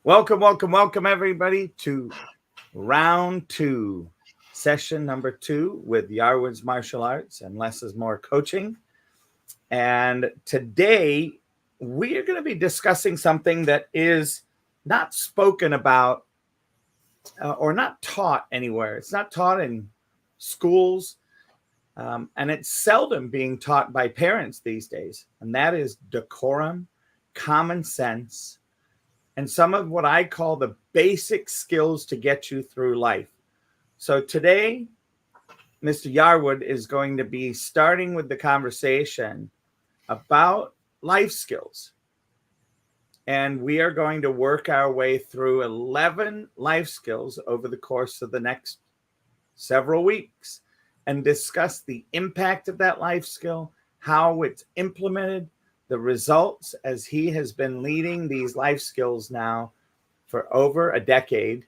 Welcome, welcome, welcome, everybody, to round two, session number two with Yarwood's Martial Arts and Less is More Coaching. And today we are going to be discussing something that is not spoken about or not taught anywhere. It's not taught in schools, and it's seldom being taught by parents these days. And that is decorum, common sense, and some of what I call the basic skills to get you through life. So today, Mr. Yarwood is going to be starting with the conversation about life skills. And we are going to work our way through 11 life skills over the course of the next several weeks and discuss the impact of that life skill, how it's implemented, the results, as he has been leading these life skills now for over a decade.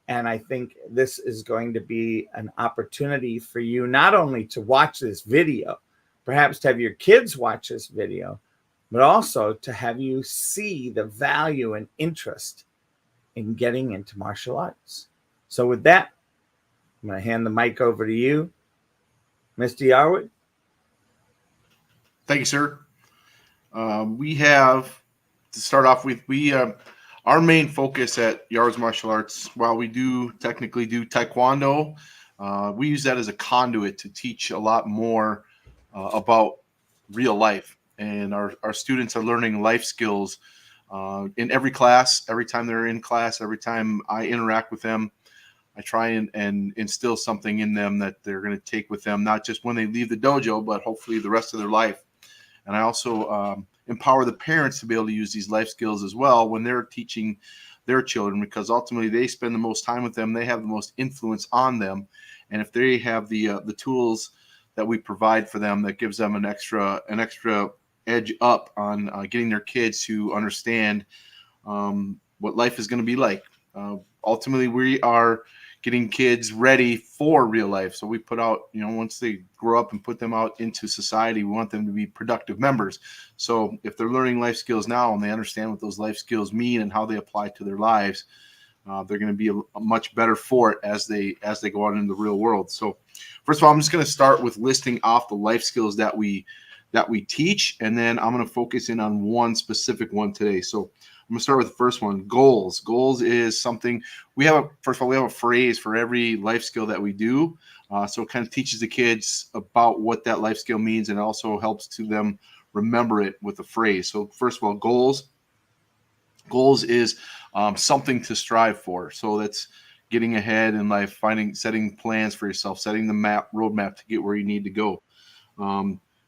And I think this is going to be an opportunity for you not only to watch this video, perhaps to have your kids watch this video, but also to have you see the value and interest in getting into martial arts. So with that, I'm going to hand the mic over to you, Mr. Yarwood. Thank you, sir. We have to start off with our main focus at Yards Martial Arts. While we do technically do Taekwondo, we use that as a conduit to teach a lot more about real life. And our students are learning life skills in every class, every time they're in class, every time I interact with them. I try and instill something in them that they're going to take with them, not just when they leave the dojo, but hopefully the rest of their life. And I also empower the parents to be able to use these life skills as well when they're teaching their children, because ultimately they spend the most time with them. They have the most influence on them. And if they have the tools that we provide for them, that gives them an extra edge up on getting their kids to understand what life is going to be like. Ultimately, we are getting kids ready for real life. So we put out, once they grow up and put them out into society, we want them to be productive members. So if they're learning life skills now and they understand what those life skills mean and how they apply to their lives, they're going to be a much better for it as they go out into the real world. So first of all, I'm just going to start with listing off the life skills that we teach, and then I'm going to focus in on one specific one today. So I'm going to start with the first one, goals. Goals is something we have a phrase for every life skill that we do. So it kind of teaches the kids about what that life skill means, and also helps to them remember it with a phrase. So first of all, goals. Goals is something to strive for. So that's getting ahead in life, setting plans for yourself, setting the roadmap to get where you need to go.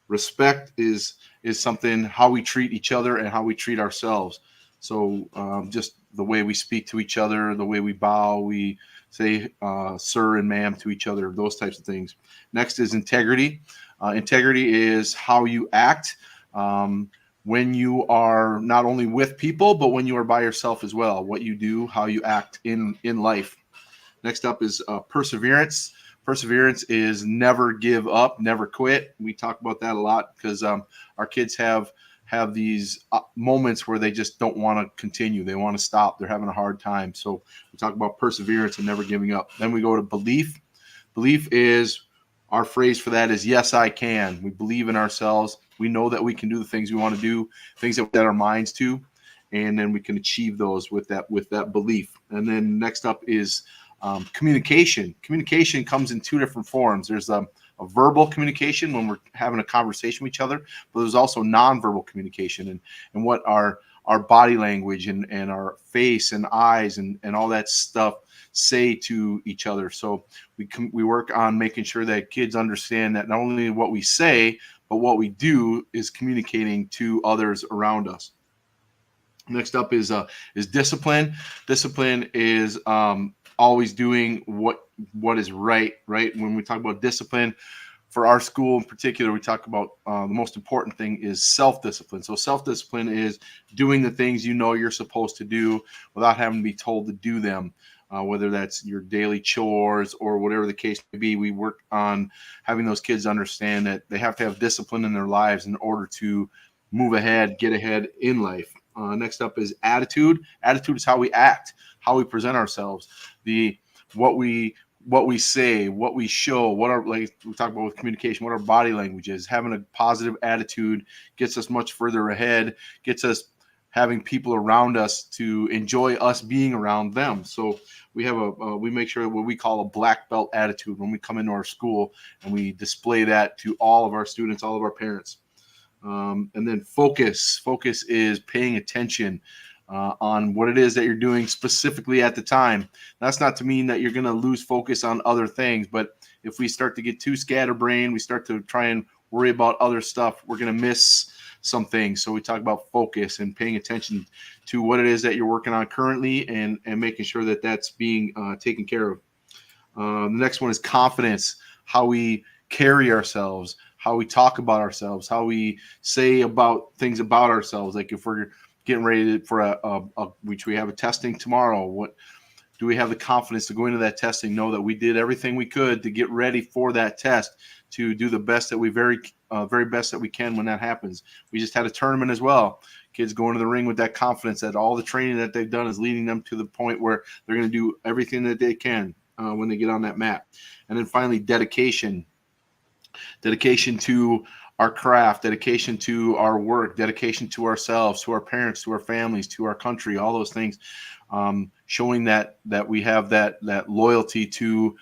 Respect is something, how we treat each other and how we treat ourselves. So just the way we speak to each other, the way we bow, we say sir and ma'am to each other, those types of things. Next is integrity. Integrity is how you act when you are not only with people, but when you are by yourself as well. What you do, how you act in life. Next up is perseverance. Perseverance is never give up, never quit. We talk about that a lot because our kids have these moments where they just don't want to continue. They want to stop. They're having a hard time. So we talk about perseverance and never giving up. Then we go to belief. Belief is, our phrase for that is, yes, I can. We believe in ourselves. We know that we can do the things we want to do, things that we set our minds to, and then we can achieve those with that belief. And then next up is communication. Communication comes in two different forms. There's a verbal communication when we're having a conversation with each other, but there's also nonverbal communication and what our body language and our face and eyes and all that stuff say to each other. So we work on making sure that kids understand that not only what we say, but what we do is communicating to others around us. Next up is discipline. Discipline is always doing what is right. When we talk about discipline, for our school in particular, we talk about the most important thing is self-discipline. So self-discipline is doing the things you're supposed to do without having to be told to do them, whether that's your daily chores or whatever the case may be. We work on having those kids understand that they have to have discipline in their lives in order to move ahead, get ahead in life. Next up is attitude. Attitude is how we act, how we present ourselves, the what we what we say, what we show, what our, like we talk about with communication, what our body language is. Having a positive attitude gets us much further ahead, gets us having people around us to enjoy us being around them. So we have we make sure what we call a black belt attitude when we come into our school, and we display that to all of our students, all of our parents. And then focus. Focus is paying attention on what it is that you're doing specifically at the time. That's not to mean that you're going to lose focus on other things, but if we start to get too scatterbrained, we start to try and worry about other stuff, we're going to miss some things. So we talk about focus and paying attention to what it is that you're working on currently, and making sure that that's being taken care of. The next one is confidence, how we carry ourselves, how we talk about ourselves, how we say about things about ourselves. Like if we're getting ready for which we have a testing tomorrow, what do we have the confidence to go into that testing, know that we did everything we could to get ready for that test, to do the best that we very best that we can when that happens. We just had a tournament as well. Kids go into the ring with that confidence that all the training that they've done is leading them to the point where they're going to do everything that they can when they get on that mat. And then finally, dedication to our craft, dedication to our work, dedication to ourselves, to our parents, to our families, to our country, all those things. Showing that we have that loyalty to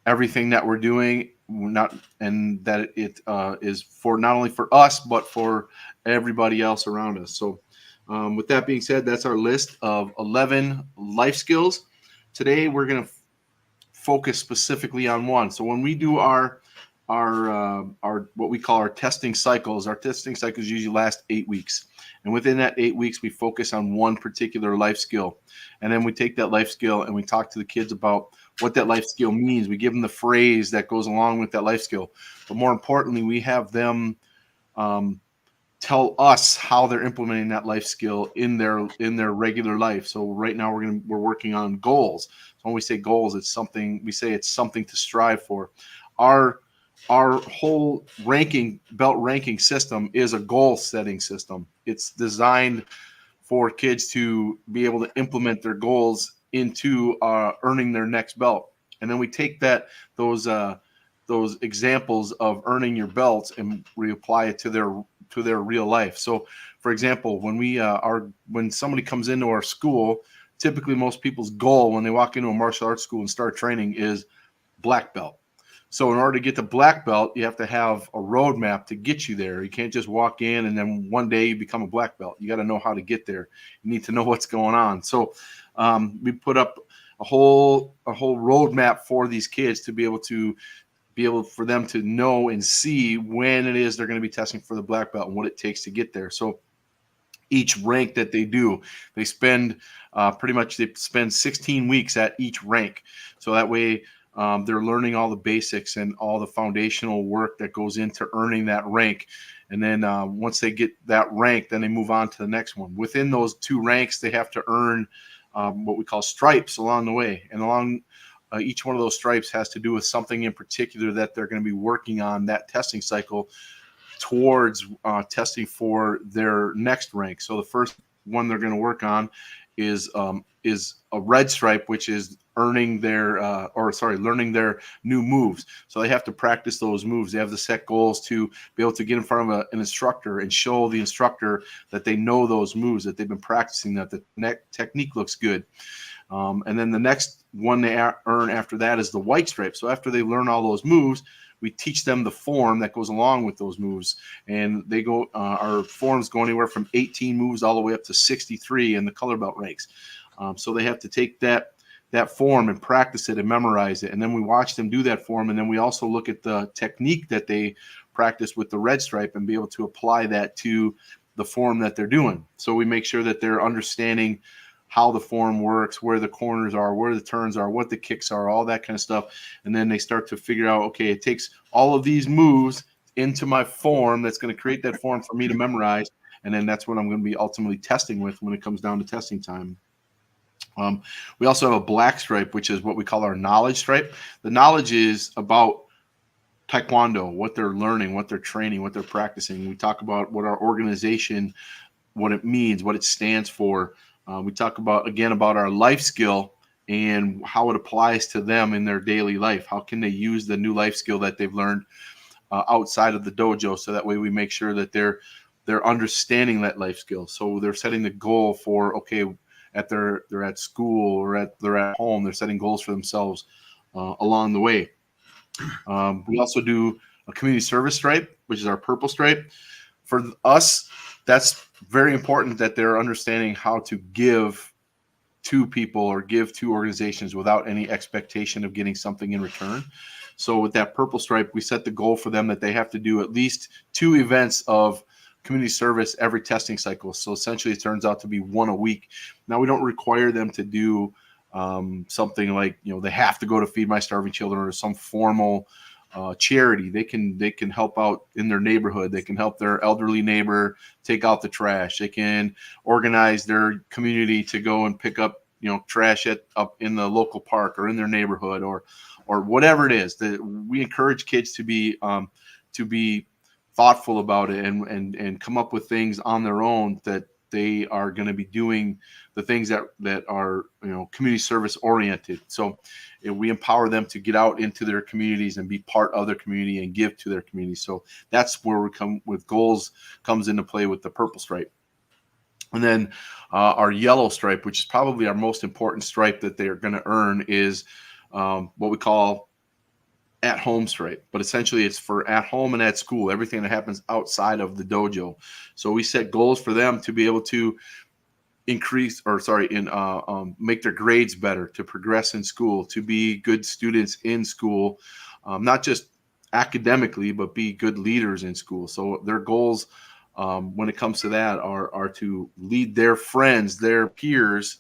everything that we're doing, and that it is for not only for us but for everybody else around us. So, with that being said, that's our list of 11 life skills. Today, we're going to focus specifically on one. So when we do our what we call our testing cycles usually last 8 weeks, and within that 8 weeks we focus on one particular life skill, and then we take that life skill and we talk to the kids about what that life skill means. We give them the phrase that goes along with that life skill, but more importantly, we have them tell us how they're implementing that life skill in their regular life. So right now we're working on goals. So when we say goals, it's something to strive for. Our whole belt ranking system is a goal setting system. It's designed for kids to be able to implement their goals into earning their next belt. And then we take those examples of earning your belts and reapply it to their real life. So, for example, when somebody comes into our school, typically most people's goal when they walk into a martial arts school and start training is black belt. So in order to get to black belt, you have to have a roadmap to get you there. You can't just walk in and then one day you become a black belt. You got to know how to get there. You need to know what's going on. So we put up a whole roadmap for these kids to be able for them to know and see when it is they're going to be testing for the black belt and what it takes to get there. So each rank that they do, they spend 16 weeks at each rank. So that way they're learning all the basics and all the foundational work that goes into earning that rank. And then once they get that rank, then they move on to the next one. Within those two ranks, they have to earn what we call stripes along the way. And along each one of those stripes has to do with something in particular that they're going to be working on that testing cycle towards testing for their next rank. So the first one they're going to work on is a red stripe, which is learning their new moves. So they have to practice those moves. They have to set goals to be able to get in front of an instructor and show the instructor that they know those moves, that they've been practicing, that the technique looks good. And then the next one they earn after that is the white stripe. So after they learn all those moves, we teach them the form that goes along with those moves. And they go, our forms go anywhere from 18 moves all the way up to 63 in the color belt ranks. So they have to take that form and practice it and memorize it. And then we watch them do that form. And then we also look at the technique that they practice with the red stripe and be able to apply that to the form that they're doing. So we make sure that they're understanding how the form works, where the corners are, where the turns are, what the kicks are, all that kind of stuff. And then they start to figure out, okay, it takes all of these moves into my form that's going to create that form for me to memorize. And then that's what I'm going to be ultimately testing with when it comes down to testing time. We also have a black stripe, which is what we call our knowledge stripe. The knowledge is about Taekwondo, what they're learning, what they're training, what they're practicing. We talk about what our organization it means, what it stands for. We talk about our life skill and how it applies to them in their daily life. How can they use the new life skill that they've learned outside of the dojo? So that way we make sure that they're understanding that life skill. So they're setting the goal for, okay, they're at school or they're at home. They're setting goals for themselves along the way. We also do a community service stripe, which is our purple stripe. For us, that's very important that they're understanding how to give to people or give to organizations without any expectation of getting something in return. So with that purple stripe, we set the goal for them that they have to do at least 2 events of community service every testing cycle. So essentially it turns out to be 1 a week. Now we don't require them to do something like, they have to go to Feed My Starving Children or some formal charity. They can help out in their neighborhood. They can help their elderly neighbor take out the trash. They can organize their community to go and pick up trash up in the local park or in their neighborhood or whatever it is. That we encourage kids to be thoughtful about it and come up with things on their own, that they are going to be doing the things that are community service oriented. So we empower them to get out into their communities and be part of their community and give to their community. So that's where we come with goals comes into play with the purple stripe. And then our yellow stripe, which is probably our most important stripe that they're going to earn, is what we call at home stripe. But essentially it's for at home and at school, everything that happens outside of the dojo. So we set goals for them to be able to make their grades better, to progress in school, to be good students in school, not just academically, but be good leaders in school. So their goals when it comes to that are to lead their friends, their peers,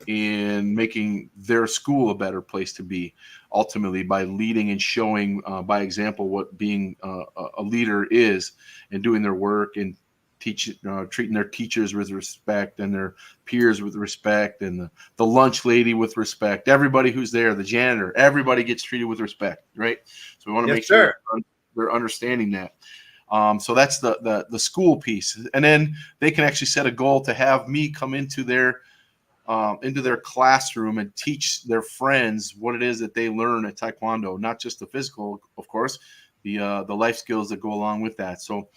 in making their school a better place to be, ultimately by leading and showing by example what being a leader is, and doing their work and treating their teachers with respect and their peers with respect, and the lunch lady with respect. Everybody who's there, the janitor, everybody gets treated with respect, right? So we want to make sure they're understanding that. So that's the school piece. And then they can actually set a goal to have me come into their classroom and teach their friends what it is that they learn at Taekwondo, not just the physical, of course, the life skills that go along with that. So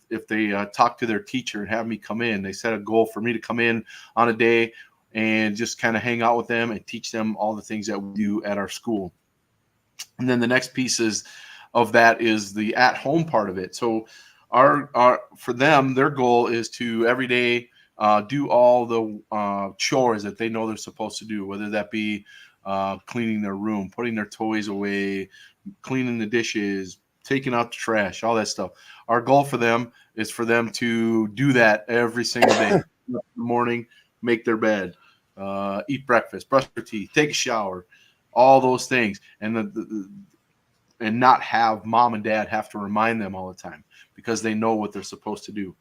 if they talk to their teacher and have me come in, they set a goal for me to come in on a day and just kind of hang out with them and teach them all the things that we do at our school. And then the next piece of that is the at-home part of it. So for them, their goal is to every day do all the chores that they know they're supposed to do, whether that be cleaning their room, putting their toys away, cleaning the dishes, taking out the trash, all that stuff. Our goal for them is for them to do that every single day. In the morning, make their bed, eat breakfast, brush their teeth, take a shower, all those things, and and not have mom and dad have to remind them all the time, because they know what they're supposed to do.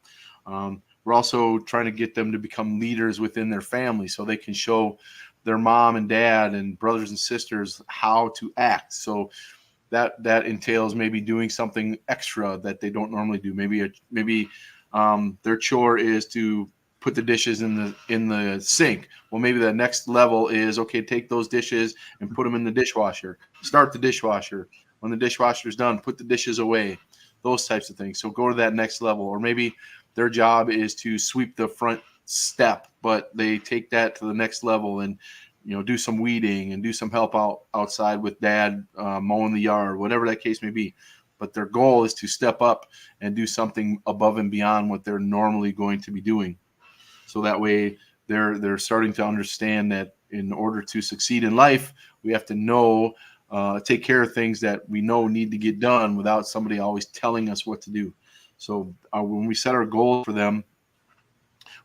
We're also trying to get them to become leaders within their family, so they can show their mom and dad and brothers and sisters how to act. So that entails maybe doing something extra that they don't normally do. Maybe their chore is to put the dishes in the sink. Well, maybe the next level is, okay, take those dishes and put them in the dishwasher. Start the dishwasher. When the dishwasher is done, put the dishes away. Those types of things. So go to that next level. Or maybe their job is to sweep the front step, but they take that to the next level and do some weeding and do some help outside with dad mowing the yard, whatever that case may be. But their goal is to step up and do something above and beyond what they're normally going to be doing. So that way they're starting to understand that in order to succeed in life, we have to take care of things that we know need to get done without somebody always telling us what to do. So when we set our goals for them,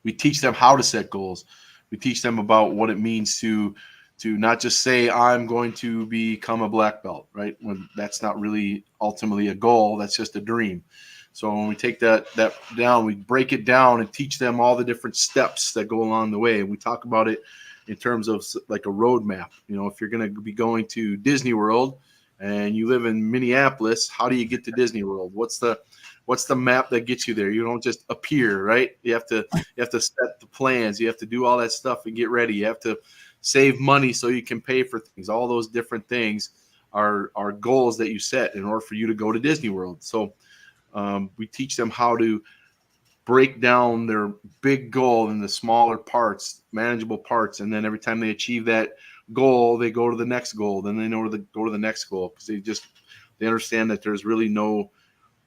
we teach them how to set goals. We teach them about what it means to not just say, I'm going to become a black belt, right? When that's not really ultimately a goal, that's just a dream. So when we take that down, we break it down and teach them all the different steps that go along the way. And we talk about it in terms of like a roadmap. If you're going to be going to Disney World and you live in Minneapolis, how do you get to Disney World? What's the What's the map that gets you there? You don't just appear, right? You have to set the plans. You have to do all that stuff and get ready. You have to save money so you can pay for things. All those different things are goals that you set in order for you to go to Disney World. So we teach them how to break down their big goal into smaller parts, manageable parts, and then every time they achieve that goal, they go to the next goal. Then they know to go to the next goal, because they understand that there's really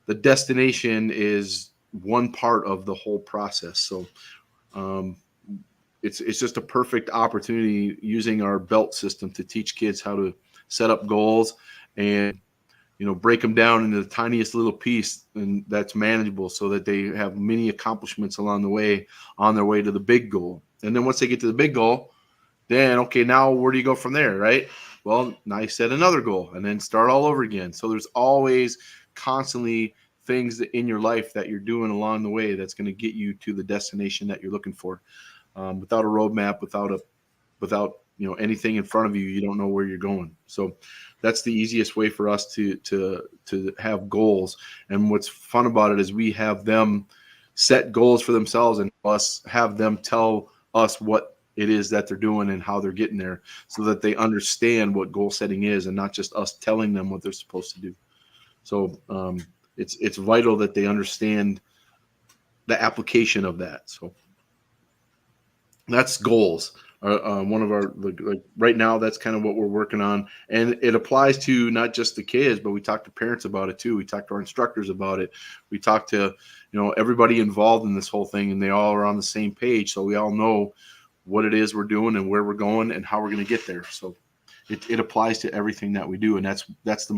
the destination is one part of the whole process. So it's just a perfect opportunity using our belt system to teach kids how to set up goals and break them down into the tiniest little piece, and that's manageable, so that they have many accomplishments along the way on their way to the big goal. And then once they get to the big goal, then, okay, now where do you go from there, right? Well, now you set another goal and then start all over again. So there's always constantly things in your life that you're doing along the way that's going to get you to the destination that you're looking for. Without a roadmap, without anything in front of you, you don't know where you're going. So that's the easiest way for us to have goals. And what's fun about it is we have them set goals for themselves, and us have them tell us what it is that they're doing and how they're getting there, so that they understand what goal setting is, and not just us telling them what they're supposed to do. So it's vital that they understand the application of that. So that's goals. One of our, like right now, that's kind of what we're working on, and it applies to not just the kids, but we talk to parents about it too. We talk to our instructors about it. We talk to everybody involved in this whole thing, and they all are on the same page, so we all know what it is we're doing and where we're going and how we're going to get there. So it applies to everything that we do, and that's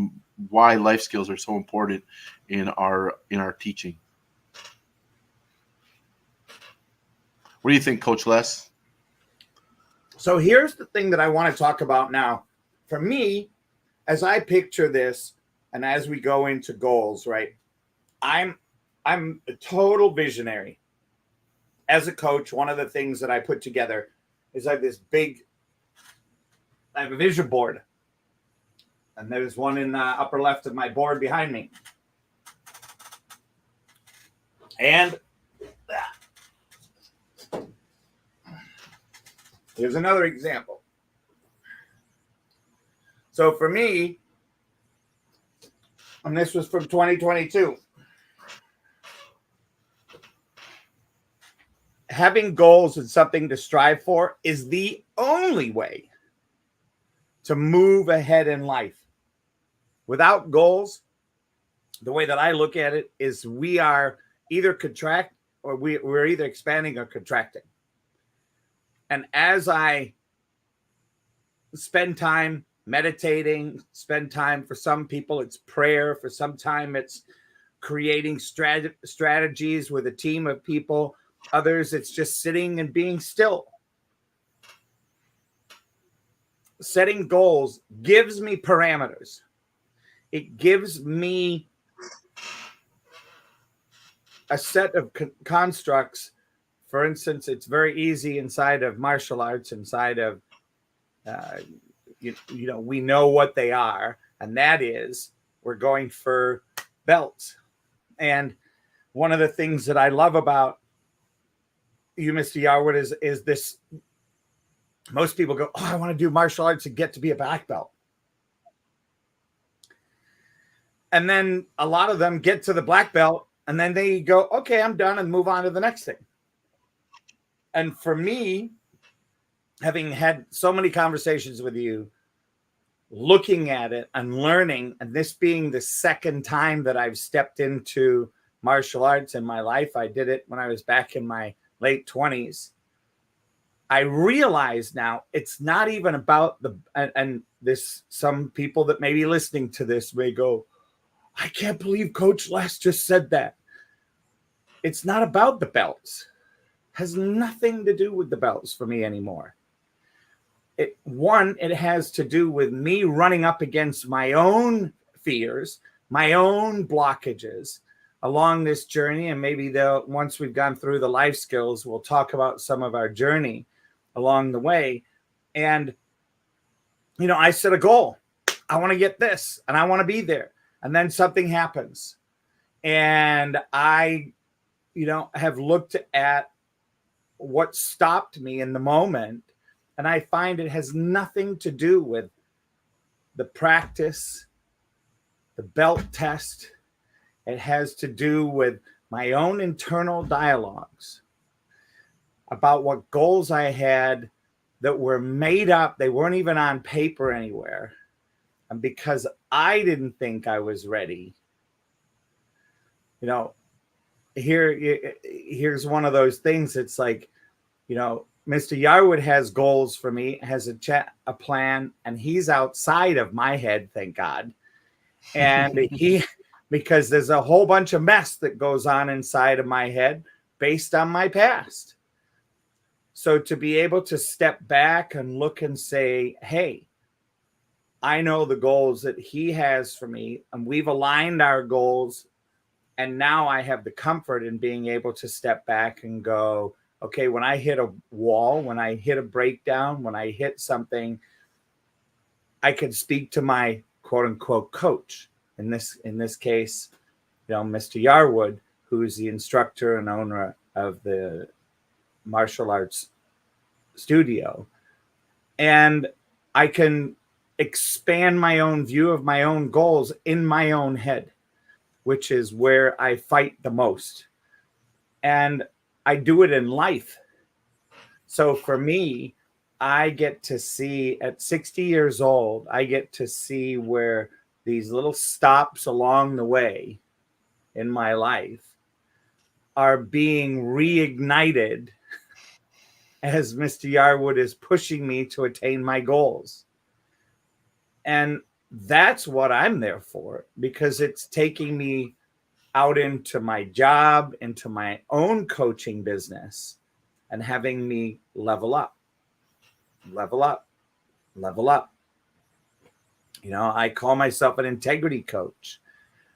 why life skills are so important in our teaching. What do you think, Coach Les? So here's the thing that I want to talk about now. For me, as I picture this, and as we go into goals, right? I'm a total visionary. As a coach, one of the things that I put together is I have a vision board. And there's one in the upper left of my board behind me. And here's another example. So for me, and this was from 2022, having goals and something to strive for is the only way to move ahead in life. Without goals, the way that I look at it is we are either we're either expanding or contracting. And as I spend time meditating, spend time, for some people it's prayer, for some time it's creating strategies with a team of people, others it's just sitting and being still. Setting goals gives me parameters. It gives me a set of constructs. For instance, it's very easy inside of martial arts, inside of, we know what they are, and that is we're going for belts. And one of the things that I love about you, Mr. Yarwood, is this. Most people go, oh, I want to do martial arts and get to be a black belt. And then a lot of them get to the black belt and then they go, okay, I'm done, and move on to the next thing. And for me, having had so many conversations with you, looking at it and learning, and this being the second time that I've stepped into martial arts in my life, I did it when I was back in my late 20s. I realize now it's not even about some people that may be listening to this may go, I can't believe Coach Les just said that. It's not about the belts. It has nothing to do with the belts for me anymore. It has to do with me running up against my own fears, my own blockages along this journey. And maybe once we've gone through the life skills, we'll talk about some of our journey along the way. And, I set a goal. I want to get this and I want to be there. And then something happens. And I, have looked at what stopped me in the moment. And I find it has nothing to do with the practice, the belt test. It has to do with my own internal dialogues about what goals I had that were made up. They weren't even on paper anywhere. And because I didn't think I was ready, here's one of those things. It's like, Mr. Yarwood has goals for me, has a plan, and he's outside of my head, thank God. And because there's a whole bunch of mess that goes on inside of my head based on my past. So to be able to step back and look and say, hey, I know the goals that he has for me, and we've aligned our goals. And now I have the comfort in being able to step back and go, okay, when I hit a wall, when I hit a breakdown, when I hit something, I can speak to my quote unquote coach. In this case, Mr. Yarwood, who's the instructor and owner of the martial arts studio. And I can expand my own view of my own goals in my own head, which is where I fight the most. And I do it in life. So for me, I get to see at 60 years old, I get to see where these little stops along the way in my life are being reignited as Mr. Yarwood is pushing me to attain my goals. And that's what I'm there for, because it's taking me out into my job, into my own coaching business, and having me level up. I call myself an integrity coach.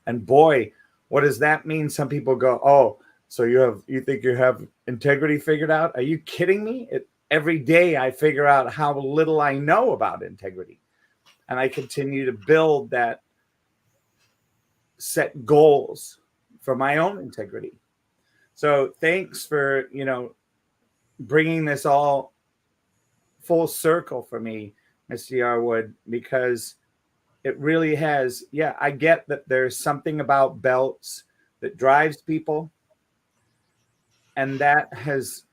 And boy, what does that mean? Some people go, oh, so you think you have integrity figured out? Are you kidding me? Every day I figure out how little I know about integrity. And I continue to build that, set goals for my own integrity. So thanks for, bringing this all full circle for me, Mr. Yarwood, because it really has. Yeah, I get that there's something about belts that drives people, and that has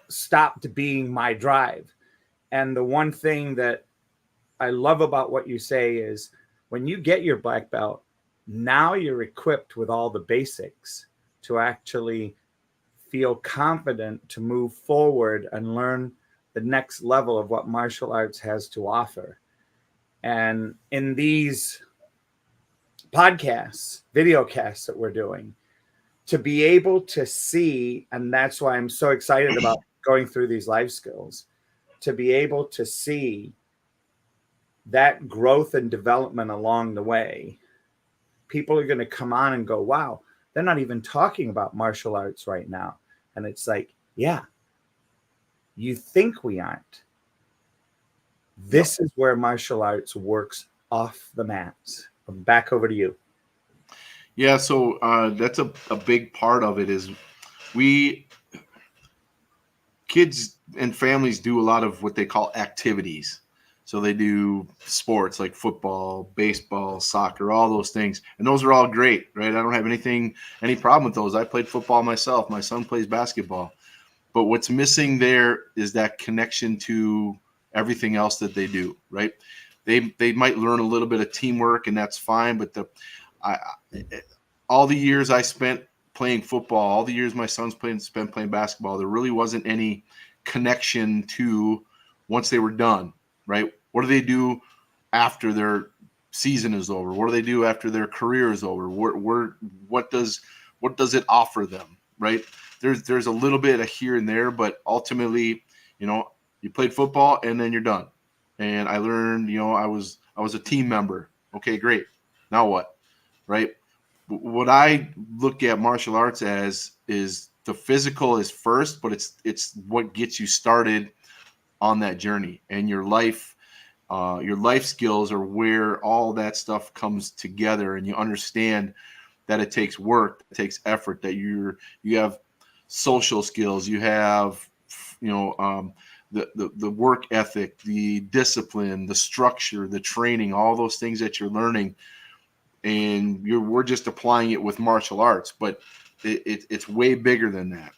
stopped being my drive. And the one thing that I love about what you say is when you get your black belt, now you're equipped with all the basics to actually feel confident to move forward and learn the next level of what martial arts has to offer. And in these podcasts, video casts that we're doing, to be able to see, and that's why I'm so excited about going through these life skills, to be able to see that growth and development along the way. People are going to come on and go, wow, they're not even talking about martial arts right now. And it's like, yeah, you think we aren't. This is where martial arts works off the mats. Back over to you. Yeah, so that's a big part of it is kids and families do a lot of what they call activities. So they do sports like football, baseball, soccer, all those things. And those are all great, right? I don't have any problem with those. I played football myself. My son plays basketball. But what's missing there is that connection to everything else that they do, right? They might learn a little bit of teamwork, and that's fine. But all the years I spent playing football, all the years my son's spent playing basketball, there really wasn't any connection to once they were done, right? What do they do after their season is over? What do they do after their career is over? What does it offer them, right? There's a little bit of here and there, but ultimately, you played football and then you're done. And I learned, I was a team member. Okay, great. Now what, right? What I look at martial arts as is the physical is first, but it's what gets you started on that journey, and your life skills are where all that stuff comes together, and you understand that it takes work, it takes effort, that you have social skills, you have, the work ethic, the discipline, the structure, the training, all those things that you're learning, and we're just applying it with martial arts, but it's way bigger than that.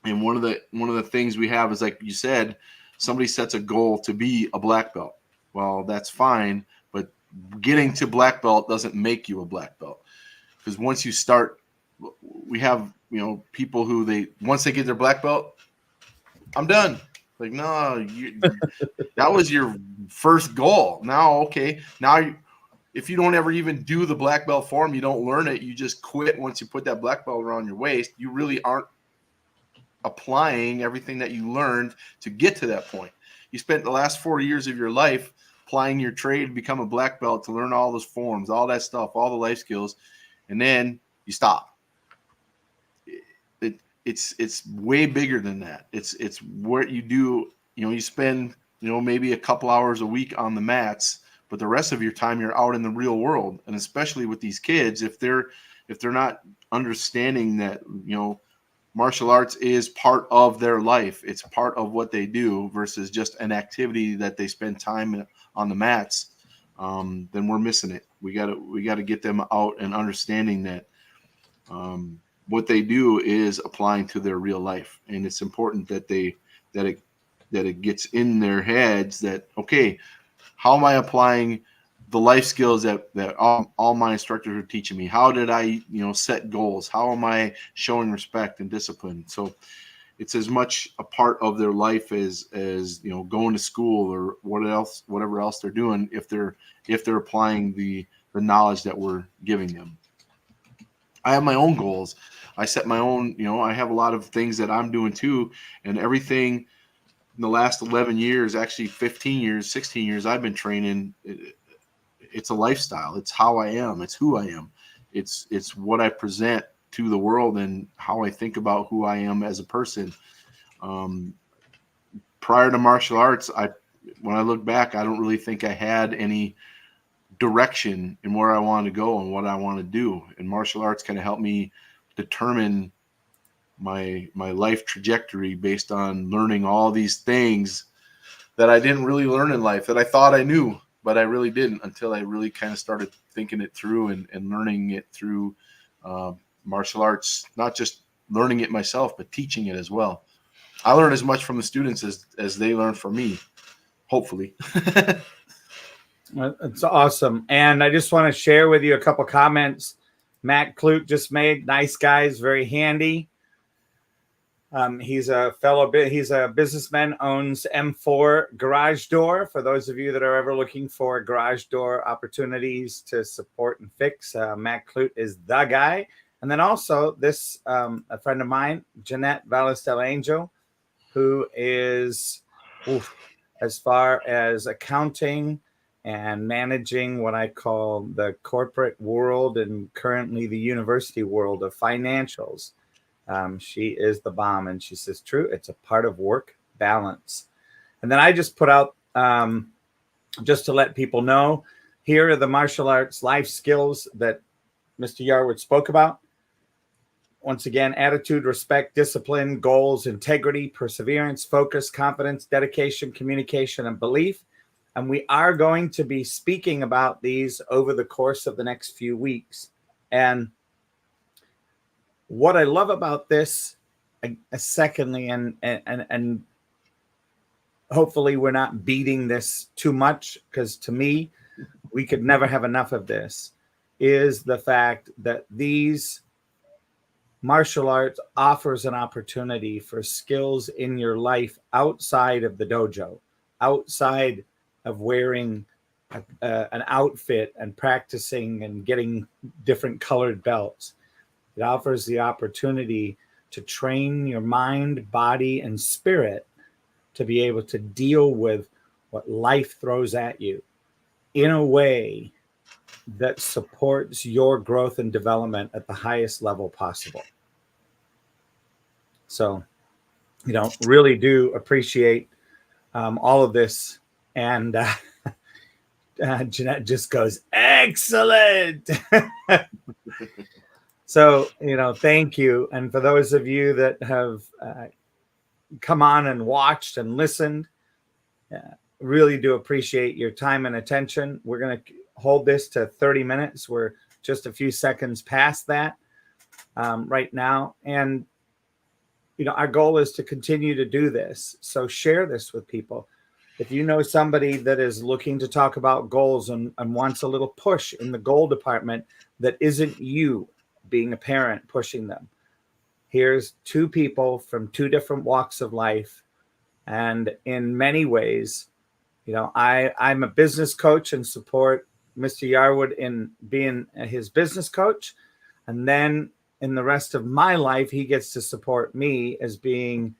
And one of the things we have is, like you said, somebody sets a goal to be a black belt. Well, that's fine, but getting to black belt doesn't make you a black belt, because once you start, we have people who once they get their black belt, I'm done. Like, no, that was your first goal. Now, okay, now if you don't ever even do the black belt form, you don't learn it, you just quit once you put that black belt around your waist, you really aren't applying everything that you learned to get to that point. You spent the last 4 years of your life applying your trade to become a black belt, to learn all those forms, all that stuff, all the life skills, and then you stop. It's way bigger than that. It's what you do. You spend maybe a couple hours a week on the mats, but the rest of your time you're out in the real world. And especially with these kids, if they're not understanding that martial arts is part of their life, it's part of what they do versus just an activity that they spend time on the mats, then we're missing it. We got to get them out and understanding that what they do is applying to their real life, and it's important that it gets in their heads that, okay, how am I applying the life skills that all my instructors are teaching me? How did I set goals? How am I showing respect and discipline? So it's as much a part of their life as going to school or whatever else they're doing, if they're applying the knowledge that we're giving them. I have my own goals. I set my own, I have a lot of things that I'm doing too. And everything in the last 11 years, actually 15 years, 16 years, I've been training. It's a lifestyle. It's how I am. It's who I am. It's what I present to the world and how I think about who I am as a person. Prior to martial arts, when I look back, I don't really think I had any direction in where I want to go and what I want to do. And martial arts kind of helped me determine my life trajectory based on learning all these things that I didn't really learn in life, that I thought I knew, but I really didn't until I really kind of started thinking it through and learning it through martial arts, not just learning it myself, but teaching it as well. I learn as much from the students as they learn from me, hopefully. It's awesome. And I just want to share with you a couple comments Matt Clute just made. Nice guys, very handy. He's a businessman, owns M4 Garage Door. For those of you that are ever looking for garage door opportunities to support and fix, Matt Clute is the guy. And then also this, a friend of mine, Jeanette Valestel-Angel, who is, as far as accounting and managing what I call the corporate world and currently the university world of financials. She is the bomb, and she says, true, it's a part of work balance. And then I just put out, just to let people know, here are the martial arts life skills that Mr. Yarwood spoke about. Once again, attitude, respect, discipline, goals, integrity, perseverance, focus, confidence, dedication, communication, and belief. And we are going to be speaking about these over the course of the next few weeks. And what I love about this, secondly, and hopefully we're not beating this too much, because to me, we could never have enough of this, is the fact that these martial arts offers an opportunity for skills in your life outside of the dojo, outside of wearing an outfit and practicing and getting different colored belts. It offers the opportunity to train your mind, body, and spirit to be able to deal with what life throws at you in a way that supports your growth and development at the highest level possible. So, really do appreciate all of this. And Jeanette just goes, excellent. So, thank you. And for those of you that have come on and watched and listened, really do appreciate your time and attention. We're going to hold this to 30 minutes. We're just a few seconds past that right now. And, our goal is to continue to do this. So share this with people. If you know somebody that is looking to talk about goals and wants a little push in the goal department that isn't you being a parent pushing them, here's two people from two different walks of life. And in many ways, I'm a business coach and support Mr. Yarwood in being his business coach. And then in the rest of my life, he gets to support me as being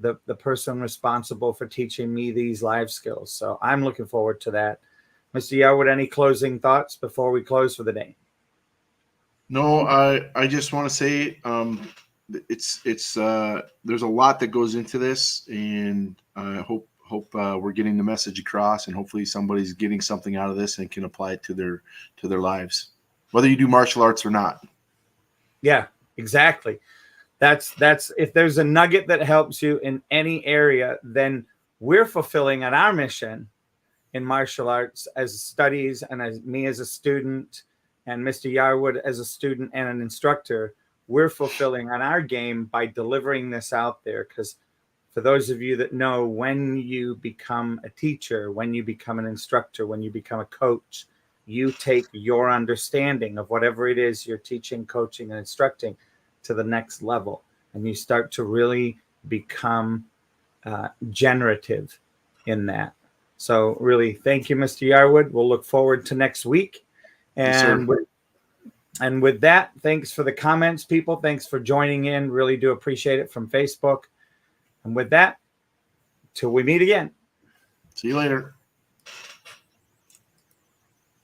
the person responsible for teaching me these life skills. So I'm looking forward to that. Mr. Yarwood, any closing thoughts before we close for the day? No, I just want to say it's there's a lot that goes into this, and I hope we're getting the message across, and hopefully somebody's getting something out of this and can apply it to their lives, whether you do martial arts or not. Yeah, exactly. That's if there's a nugget that helps you in any area, then we're fulfilling on our mission in martial arts as studies, and as me as a student and Mr. Yarwood as a student and an instructor. We're fulfilling on our game by delivering this out there. Because for those of you that know, when you become a teacher, when you become an instructor, when you become a coach, you take your understanding of whatever it is you're teaching, coaching, and instructing to the next level. And you start to really become generative in that. So really, thank you, Mr. Yarwood. We'll look forward to next week. And Yes, and with that, thanks for the comments, people. Thanks for joining in. Really do appreciate it from Facebook. And with that, till we meet again. see you later.